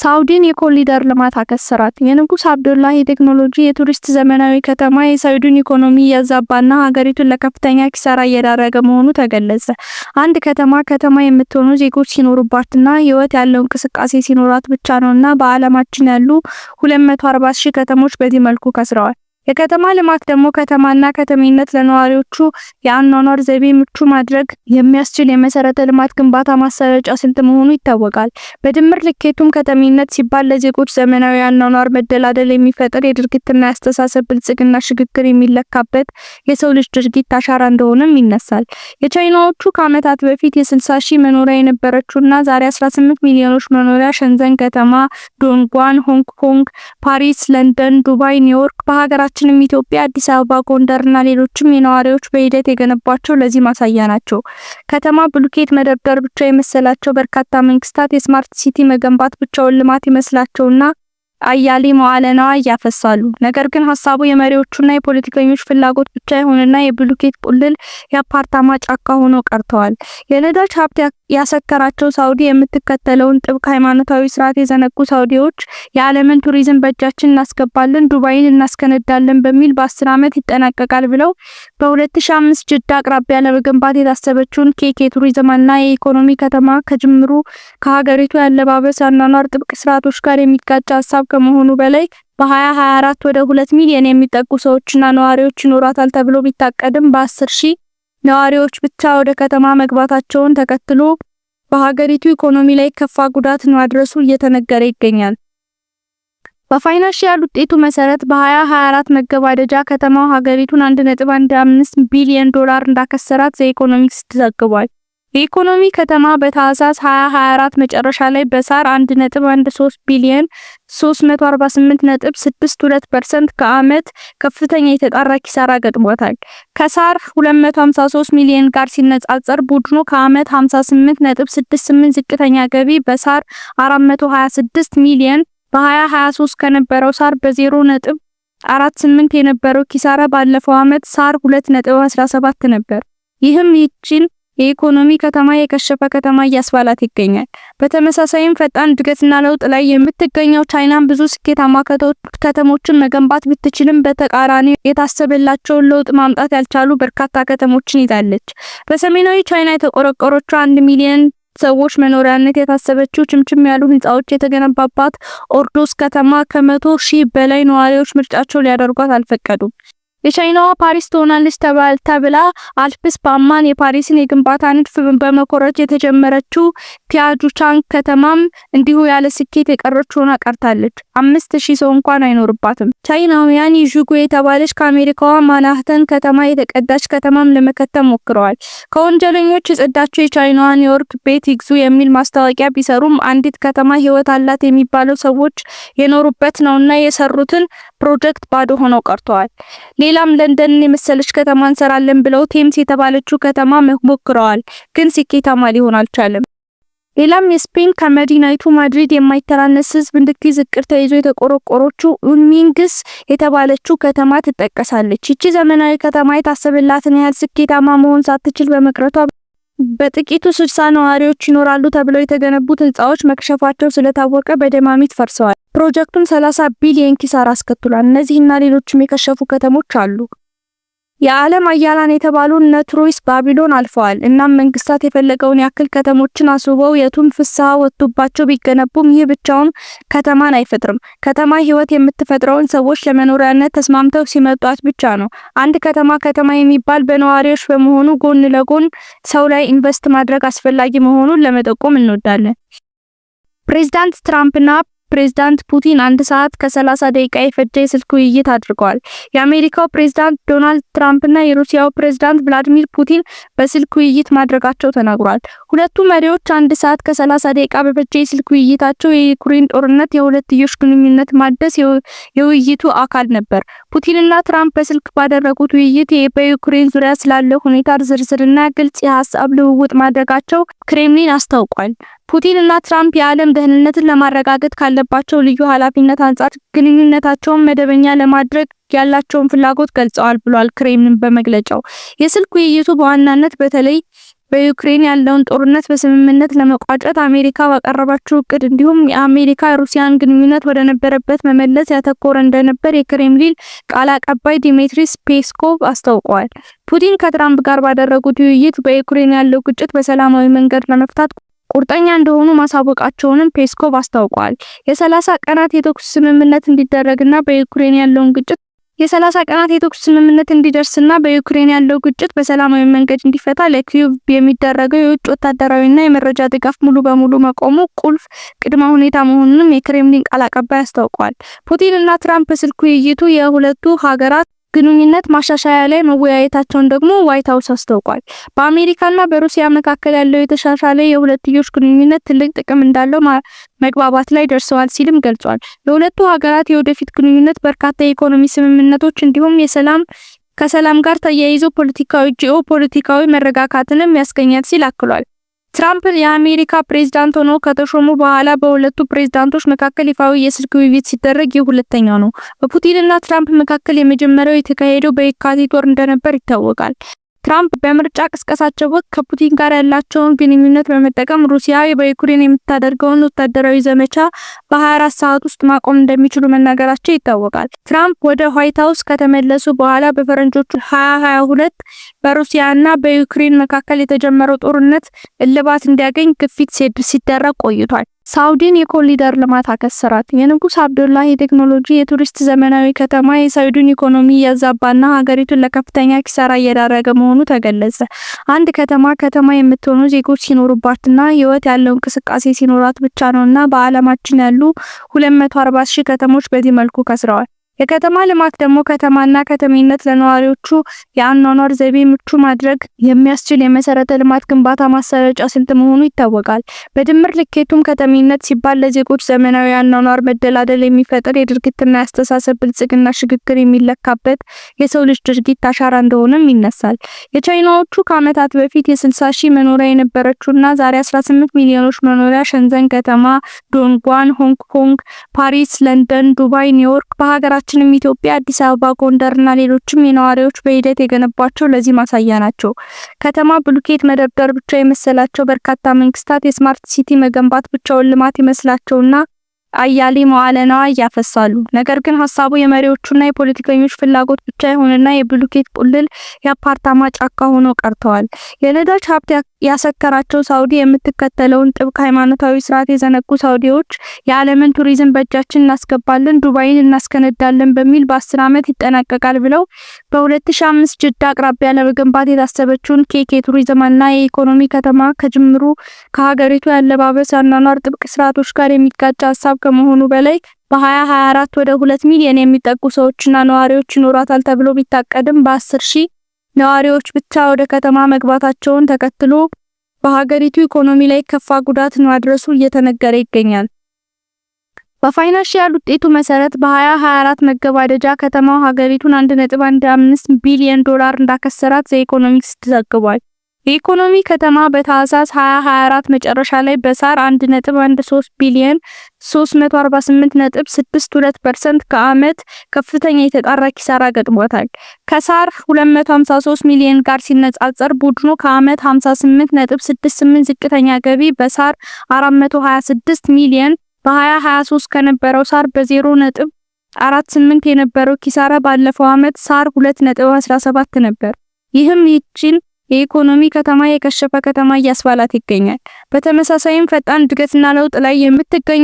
ሳውዲን የኮሪደር ልማት አከሰራት። የንጉስ አብዱላህ የቴክኖሎጂ የቱሪስት ዘመናዊ ከተማ የሳውዲን ኢኮኖሚ ያዛባና ሀገሪቱን ለከፍተኛ ኪሳራ እየዳረገ መሆኑ ተገለጸ። አንድ ከተማ የምትሆኑ ዜጎች ሲኖሩባትና ህይወት ያለው እንቅስቃሴ ሲኖራት ብቻ ነውና በአለማችን ያሉ 240,000 ከተሞች በዚህ መልኩ ከስረዋል። የከተማ ልማት ደግሞ ከተማና ከተሜነት ለነዋሪዎቹ የአኗኗር ዘይቤ ምቹ ማድረግ የሚያስችል የመሰረተ ልማት ግንባታ ማሰረጫ ስልት መሆኑ ይታወቃል። በድምር ልኬቱም ከተሜነት ሲባል ለዜጎች ዘመናዊ አኗኗር መደላደል የሚፈጥር የድርጊትና የአስተሳሰብ ብልጽግና ሽግግር የሚለካበት የሰው ልጅ ድርጊት አሻራ እንደሆነም ይነሳል። የቻይናዎቹ ከዓመታት በፊት የ60,000 መኖሪያ የነበረችውና ዛሬ 18 ሚሊዮኖች መኖሪያ ሸንዘን ከተማ፣ ዶንጓን፣ ሆንግ ኮንግ፣ ፓሪስ፣ ለንደን፣ ዱባይ፣ ኒውዮርክ በሀገራችን ኢትዮጵያ፣ አዲስ አበባ፣ ጎንደርና ሌሎችም የነዋሪዎች በሂደት የገነባቸው ለዚህ ማሳያ ናቸው። ከተማ ብሎኬት መደርደር ብቻ የመሰላቸው በርካታ መንግስታት የስማርት ሲቲ መገንባት ብቻውን ልማት ይመስላቸውና አያሌ መዋዕለ ንዋይ ያፈሳሉ። ነገር ግን ሀሳቡ የመሪዎቹና የፖለቲከኞች ፍላጎት ብቻ ይሆንና የብሎኬት ቁልል የአፓርታማ ጫካ ሆኖ ቀርተዋል። የነዳጅ ሀብት ያሰከራቸው ሳውዲ የምትከተለውን ጥብቅ ሃይማኖታዊ ስርዓት የዘነጉ ሳውዲዎች የዓለምን ቱሪዝም በእጃችን እናስገባለን፣ ዱባይን እናስከነዳለን በሚል በ10 ዓመት ይጠናቀቃል ብለው በ2005 ጅዳ አቅራቢያ ለመገንባት የታሰበችውን ኬክ የቱሪዝምና የኢኮኖሚ ከተማ ከጅምሩ ከሀገሪቱ ያለባበስ አኗኗር ጥብቅ ስርዓቶች ጋር የሚጋጭ ሀሳብ ከመሆኑ በላይ በ2024 ወደ 2 ሚሊዮን የሚጠጉ ሰዎችና ነዋሪዎች ይኖራታል ተብሎ ቢታቀድም በ10,000 ነዋሪዎች ብቻ ወደ ከተማ መግባታቸውን ተከትሎ በሀገሪቱ ኢኮኖሚ ላይ ከፋ ጉዳት ማድረሱ እየተነገረ ይገኛል። በፋይናንሻል ውጤቱ መሰረት በ2024 መገባደጃ ከተማው ሀገሪቱን 1.15 ቢሊዮን ዶላር እንዳከሰራት ዘ ኢኮኖሚክስ ዘግቧል። የኢኮኖሚ ከተማ በታህሳስ 2024 መጨረሻ ላይ በሳር 1.13 ቢሊዮን 348.62% ከዓመት ከፍተኛ የተጣራ ኪሳራ ገጥሞታል። ከሳር 253 ሚሊዮን ጋር ሲነጻጸር ቡድኑ ከዓመት 58.68 ዝቅተኛ ገቢ፣ በሳር 426 ሚሊዮን በ2023 ከነበረው ሳር በ0.48 የነበረው ኪሳራ ባለፈው ዓመት ሳር 2.17 ነበር። ይህም ይህችን የኢኮኖሚ ከተማ የከሸፈ ከተማ እያስባላት ይገኛል። በተመሳሳይም ፈጣን እድገትና ለውጥ ላይ የምትገኘው ቻይናም ብዙ ስኬታማ ከተሞችን መገንባት ብትችልም በተቃራኒው የታሰበላቸውን ለውጥ ማምጣት ያልቻሉ በርካታ ከተሞችን ይዛለች። በሰሜናዊ ቻይና የተቆረቆረችው 1 ሚሊዮን ሰዎች መኖሪያነት የታሰበችው ችምችም ያሉ ህንጻዎች የተገነባባት ኦርዶስ ከተማ ከ100,000 በላይ ነዋሪዎች ምርጫቸው ሊያደርጓት አልፈቀዱም። የቻይናዋ ፓሪስ ትሆናለች ተብላ አልፕስ በአማን የፓሪስን የግንባታ ንድፍ በመኮረጅ የተጀመረችው ፒያጁቻንግ ከተማም እንዲሁ ያለ ስኬት የቀረች ሆና ቀርታለች። 5,000 ሰው እንኳን አይኖርባትም። ቻይናውያን ይዡጉ የተባለች ከአሜሪካዋ ማንሃተን ከተማ የተቀዳች ከተማም ለመከተም ሞክረዋል። ከወንጀለኞች የጸዳቸው የቻይናዋ ኒውዮርክ ቤት ይግዙ የሚል ማስታወቂያ ቢሰሩም አንዲት ከተማ ህይወት አላት የሚባለው ሰዎች የኖሩበት ነውና የሰሩትን ፕሮጀክት ባዶ ሆነው ቀርተዋል። ሌላም ለንደን የመሰለች ከተማ እንሰራለን ብለው ቴምስ የተባለችው ከተማ ሞክረዋል፣ ግን ስኬታማ ሊሆን አልቻለም። ሌላም የስፔን ከመዲናይቱ ማድሪድ የማይተናነስ ህዝብ እንድትይዝ እቅድ ተይዞ የተቆረቆረችው ኡኒንግስ የተባለችው ከተማ ትጠቀሳለች። ይቺ ዘመናዊ ከተማ የታሰበላትን ያህል ስኬታማ መሆን ሳትችል በመቅረቷ በጥቂቱ 60 ነዋሪዎች ይኖራሉ ተብለው የተገነቡት ህንጻዎች መክሸፋቸው ስለታወቀ በደማሚት ፈርሰዋል። ፕሮጀክቱን 30 ቢሊዮን ኪሳራ አስከትሏል። እነዚህና ሌሎችም የከሸፉ ከተሞች አሉ። የዓለም አያላን የተባሉ እነ ትሮይስ ባቢሎን አልፈዋል። እናም መንግስታት የፈለገውን ያክል ከተሞችን አስውበው የቱን ፍስሐ ወጥቶባቸው ቢገነቡም ይህ ብቻውን ከተማን አይፈጥርም። ከተማ ህይወት የምትፈጥረውን ሰዎች ለመኖሪያነት ተስማምተው ሲመጧት ብቻ ነው። አንድ ከተማ የሚባል በነዋሪዎች በመሆኑ ጎን ለጎን ሰው ላይ ኢንቨስት ማድረግ አስፈላጊ መሆኑን ለመጠቆም እንወዳለን። ፕሬዝዳንት ትራምፕና ፕሬዝዳንት ፑቲን 1 ሰዓት ከ30 ደቂቃ የፈጀ የስልክ ውይይት አድርገዋል። የአሜሪካው ፕሬዝዳንት ዶናልድ ትራምፕና የሩሲያው ፕሬዝዳንት ቭላዲሚር ፑቲን በስልክ ውይይት ማድረጋቸው ተናግሯል። ሁለቱ መሪዎች 1 ሰዓት ከ30 ደቂቃ በፈጀ የስልክ ውይይታቸው የዩክሬን ጦርነት የሁለትዮሽ ግንኙነት ማደስ የውይይቱ አካል ነበር። ፑቲንና ትራምፕ በስልክ ባደረጉት ውይይት በዩክሬን ዙሪያ ስላለው ሁኔታ ዝርዝርና ግልጽ የሐሳብ ልውውጥ ማድረጋቸው ክሬምሊን አስታውቋል። ፑቲን እና ትራምፕ የዓለም ደህንነትን ለማረጋገጥ ካለባቸው ልዩ ኃላፊነት አንጻር ግንኙነታቸውን መደበኛ ለማድረግ ያላቸውን ፍላጎት ገልጸዋል ብሏል ክሬምሊን በመግለጫው። የስልክ ውይይቱ በዋናነት በተለይ በዩክሬን ያለውን ጦርነት በስምምነት ለመቋጨት አሜሪካ ባቀረበችው እቅድ እንዲሁም የአሜሪካ ሩሲያን ግንኙነት ወደ ነበረበት መመለስ ያተኮረ እንደነበር የክሬምሊን ቃል አቀባይ ዲሚትሪ ፔስኮቭ አስታውቀዋል። ፑቲን ከትራምፕ ጋር ባደረጉት ውይይት በዩክሬን ያለው ግጭት በሰላማዊ መንገድ ለመፍታት ቁርጠኛ እንደሆኑ ማሳወቃቸውንም ፔስኮቭ አስታውቀዋል። የ30 ቀናት የተኩስ ስምምነት እንዲደረግና በዩክሬን ያለውን ግጭት እንዲደርስና በዩክሬን ያለው ግጭት በሰላማዊ መንገድ እንዲፈታ ለኪየቭ የሚደረገው የውጭ ወታደራዊና የመረጃ ድጋፍ ሙሉ በሙሉ መቆሙ ቁልፍ ቅድመ ሁኔታ መሆኑንም የክሬምሊን ቃል አቀባይ አስታውቀዋል። ፑቲን እና ትራምፕ በስልክ ውይይቱ የሁለቱ ሀገራት ግንኙነት ማሻሻያ ላይ መወያየታቸውን ደግሞ ዋይት ሃውስ አስታውቋል። በአሜሪካና በሩሲያ መካከል ያለው የተሻሻለ የሁለትዮሽ ግንኙነት ትልቅ ጥቅም እንዳለው መግባባት ላይ ደርሰዋል ሲልም ገልጿል። የሁለቱ ሀገራት የወደፊት ግንኙነት በርካታ የኢኮኖሚ ስምምነቶች እንዲሁም ከሰላም ጋር ተያይዞ ጂኦፖለቲካዊ መረጋጋትንም ያስገኛል ሲል አክሏል። ትራምፕ የአሜሪካ ፕሬዝዳንት ሆነው ከተሾሙ በኋላ በሁለቱ ፕሬዝዳንቶች መካከል ይፋዊ የስልክ ውይይት ሲደረግ የሁለተኛው ነው። በፑቲን እና ትራምፕ መካከል የመጀመሪያው የተካሄደው በየካቲት ወር እንደነበር ይታወቃል። ትራምፕ በምርጫ ቅስቀሳቸው ወቅት ከፑቲን ጋር ያላቸውን ግንኙነት በመጠቀም ሩሲያ በዩክሬን የምታደርገውን ወታደራዊ ዘመቻ በ24 ሰዓት ውስጥ ማቆም እንደሚችሉ መናገራቸው ይታወቃል። ትራምፕ ወደ ዋይት ሃውስ ከተመለሱ በኋላ በፈረንጆቹ 2022 በሩሲያና በዩክሬን መካከል የተጀመረው ጦርነት እልባት እንዲያገኝ ግፊት ሲደረግ ቆይቷል። ሳውዲን የኮሪደር ልማት አከሰራት። የንጉስ አብዱላህ የቴክኖሎጂ የቱሪስት ዘመናዊ ከተማ የሳውዲን ኢኮኖሚ እያዛባና ሀገሪቱን ለከፍተኛ ኪሳራ እየዳረገ መሆኑ ተገለጸ። አንድ ከተማ የምትሆኑ ዜጎች ሲኖሩባትና ህይወት ያለው እንቅስቃሴ ሲኖራት ብቻ ነውና በአለማችን ያሉ 240,000 ከተሞች በዚህ መልኩ ከስረዋል። የከተማ ልማት ደግሞ ከተማና ከተሜነት ለነዋሪዎቹ የአኗኗር ዘይቤ ምቹ ማድረግ የሚያስችል የመሰረተ ልማት ግንባታ ማሰረጫ ስልት መሆኑ ይታወቃል። በድምር ልኬቱም ከተሜነት ሲባል ለዜጎች ዘመናዊ አኗኗር መደላደል የሚፈጥር የድርጊትና የአስተሳሰብ ብልጽግና ሽግግር የሚለካበት የሰው ልጅ ድርጊት አሻራ እንደሆነም ይነሳል። የቻይናዎቹ ከዓመታት በፊት የ60,000 መኖሪያ የነበረችውና ዛሬ 18 ሚሊዮኖች መኖሪያ ሸንዘን ከተማ፣ ዶንጓን፣ ሆንግ ኮንግ፣ ፓሪስ፣ ለንደን፣ ዱባይ፣ ኒውዮርክ በሀገራችንም ኢትዮጵያ፣ አዲስ አበባ፣ ጎንደርና ሌሎችም የነዋሪዎች በሂደት የገነባቸው ለዚህ ማሳያ ናቸው። ከተማ ብሎኬት መደርደር ብቻ የመሰላቸው በርካታ መንግስታት የስማርት ሲቲ መገንባት ብቻውን ልማት ይመስላቸውና አያሌ መዋዕለ ንዋይ ያፈሳሉ። ነገር ግን ሀሳቡ የመሪዎቹና የፖለቲከኞች ፍላጎት ብቻ ይሆንና የብሎኬት ቁልል የአፓርታማ ጫካ ሆኖ ቀርተዋል። የነዳጅ ሀብት ያሰከራቸው ሳውዲ የምትከተለውን ጥብቅ ሃይማኖታዊ ስርዓት የዘነጉ ሳውዲዎች የዓለምን ቱሪዝም በእጃችን እናስገባለን፣ ዱባይን እናስከነዳለን በሚል በ10 ዓመት ይጠናቀቃል ብለው በ2005 ጅዳ አቅራቢያ ለመገንባት የታሰበችውን ኬክ የቱሪዝምና የኢኮኖሚ ከተማ ከጅምሩ ከሀገሪቱ ያለባበስ አኗኗር ጥብቅ ስርዓቶች ጋር የሚጋጭ ሀሳብ ከመሆኑ በላይ በ2024 ወደ 2 ሚሊዮን የሚጠጉ ሰዎችና ነዋሪዎች ይኖራታል ተብሎ ቢታቀድም በ10,000 ነዋሪዎች ብቻ ወደ ከተማ መግባታቸውን ተከትሎ በሀገሪቱ ኢኮኖሚ ላይ ከፋ ጉዳት ማድረሱ እየተነገረ ይገኛል። በፋይናንሻል ውጤቱ መሰረት በ2024 መገባደጃ ከተማው ሀገሪቱን 1.15 ቢሊዮን ዶላር እንዳከሰራት ዘ ኢኮኖሚክስ ዘግቧል። የኢኮኖሚ ከተማ በታህሳስ 2024 መጨረሻ ላይ በሳር 1.13 ቢሊዮን 348.62% ከዓመት ከፍተኛ የተጣራ ኪሳራ ገጥሞታል። ከሳር 253 ሚሊዮን ጋር ሲነጻጸር ቡድኑ ከዓመት 58.68 ዝቅተኛ ገቢ፣ በሳር 426 ሚሊዮን በ2023 ከነበረው ሳር በ0.48 የነበረው ኪሳራ ባለፈው ዓመት ሳር 2.17 ነበር። ይህም ይህችን የኢኮኖሚ ከተማ የከሸፈ ከተማ እያስባላት ይገኛል። በተመሳሳይም ፈጣን እድገትና ለውጥ ላይ የምትገኝ